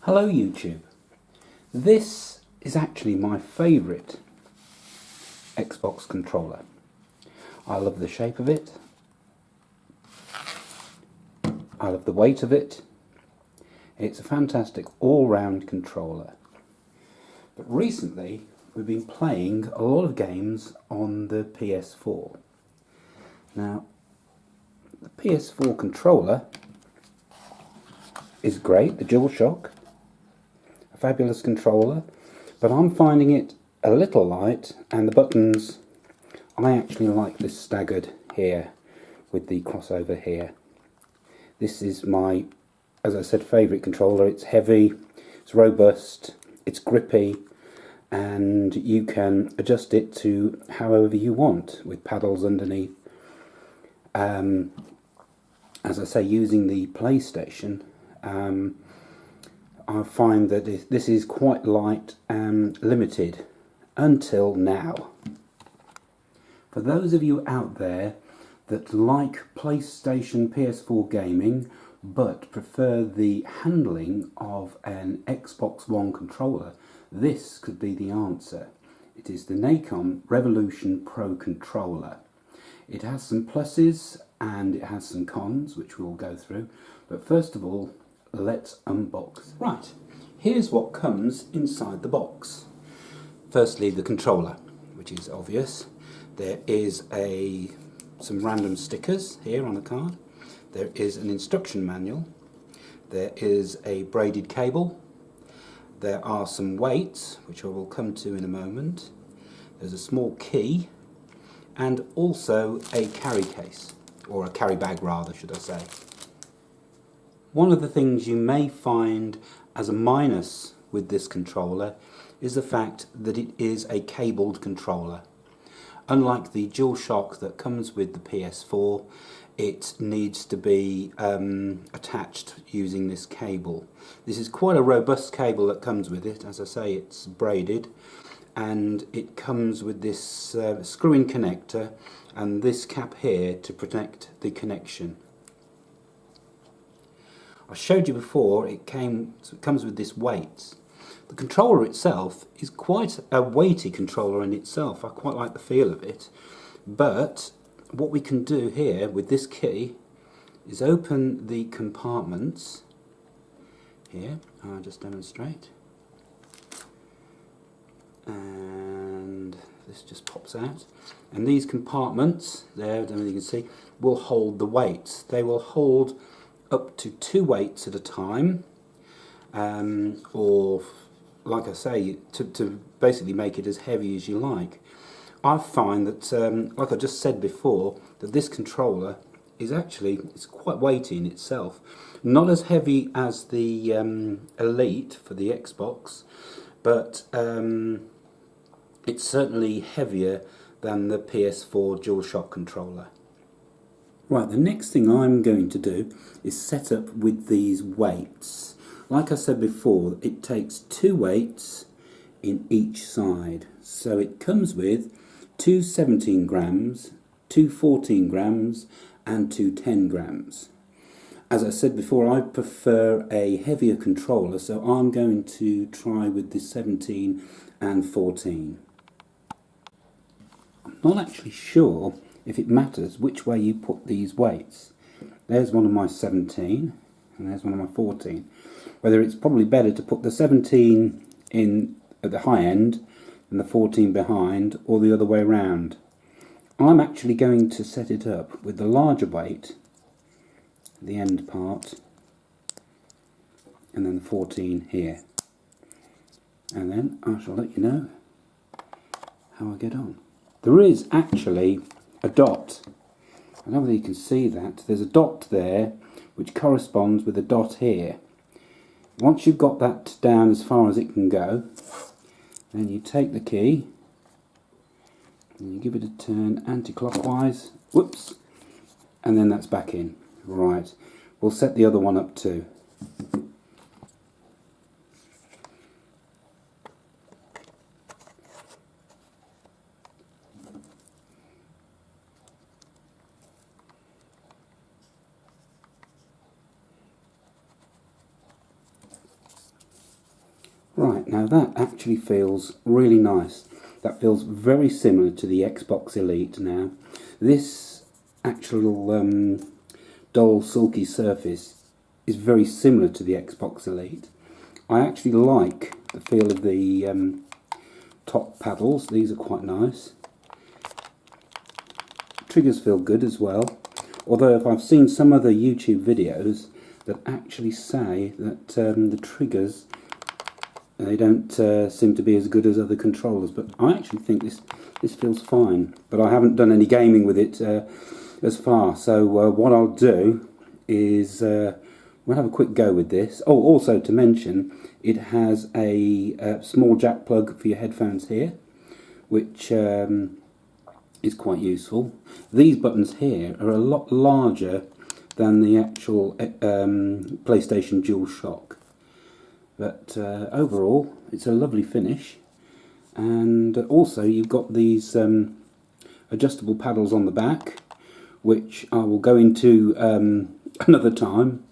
Hello YouTube. This is actually my favourite Xbox controller. I love the shape of it. I love the weight of it. It's a fantastic all-round controller. But recently we've been playing a lot of games on the PS4. Now, the PS4 controller is great, the DualShock. Fabulous controller, but I'm finding it a little light, and the buttons, I actually like this staggered here with the crossover here. This is my, as I said, favourite controller. It's heavy, it's robust, it's grippy, and you can adjust it to however you want with paddles underneath. As I say, using the PlayStation, I find that this is quite light and limited until now. For those of you out there that like PlayStation PS4 gaming but prefer the handling of an Xbox One controller, this could be the answer. It is the Nacon Revolution Pro controller. It has some pluses and it has some cons, which we'll go through, but first of all, let's unbox. Right, here's what comes inside the box. Firstly, the controller, which is obvious. There is some random stickers here on the card. There is an instruction manual. There is a braided cable. There are some weights, which I will come to in a moment. There's a small key, and also a carry case, or a carry bag rather, should I say. One of the things you may find as a minus with this controller is the fact that it is a cabled controller. Unlike the DualShock that comes with the PS4, it needs to be attached using this cable. This is quite a robust cable that comes with it. As I say, it's braided, and it comes with this screw-in connector and this cap here to protect the connection. I showed you before, it comes with this weight. The controller itself is quite a weighty controller in itself. I quite like the feel of it. But what we can do here with this key is open the compartments. Here, I'll just demonstrate. And this just pops out. And these compartments, there, I don't know if you can see, will hold the weights. They will hold up to 2 weights at a time, or like I say, to basically make it as heavy as you like. I find that, like I just said before, that this controller is it's quite weighty in itself. Not as heavy as the Elite for the Xbox, but it's certainly heavier than the PS4 DualShock controller. Right, the next thing I'm going to do is set up with these weights. Like I said before, it takes 2 weights in each side. So it comes with 2 17 grams, 2 14 grams and 2 10 grams. As I said before, I prefer a heavier controller, so I'm going to try with the 17 and 14. I'm not actually sure if it matters which way you put these weights. There's one of my 17 and there's one of my 14. Whether it's probably better to put the 17 in at the high end and the 14 behind, or the other way around. I'm actually going to set it up with the larger weight, the end part, and then the 14 here. And then I shall let you know how I get on. There is actually a dot. I don't know whether you can see that. There's a dot there which corresponds with a dot here. Once you've got that down as far as it can go, then you take the key and you give it a turn anti-clockwise, whoops, and then that's back in. Right, we'll set the other one up too. Right, now that actually feels really nice. That feels very similar to the Xbox Elite now. This actual dull silky surface is very similar to the Xbox Elite. I actually like the feel of the top paddles. These are quite nice. Triggers feel good as well. Although if I've seen some other YouTube videos that actually say that the triggers, they don't seem to be as good as other controllers, but I actually think this feels fine. But I haven't done any gaming with it as far, so what I'll do is we'll have a quick go with this. Oh, also to mention, it has a small jack plug for your headphones here, which is quite useful. These buttons here are a lot larger than the actual PlayStation DualShock. But overall, it's a lovely finish. And also, you've got these adjustable paddles on the back, which I will go into another time.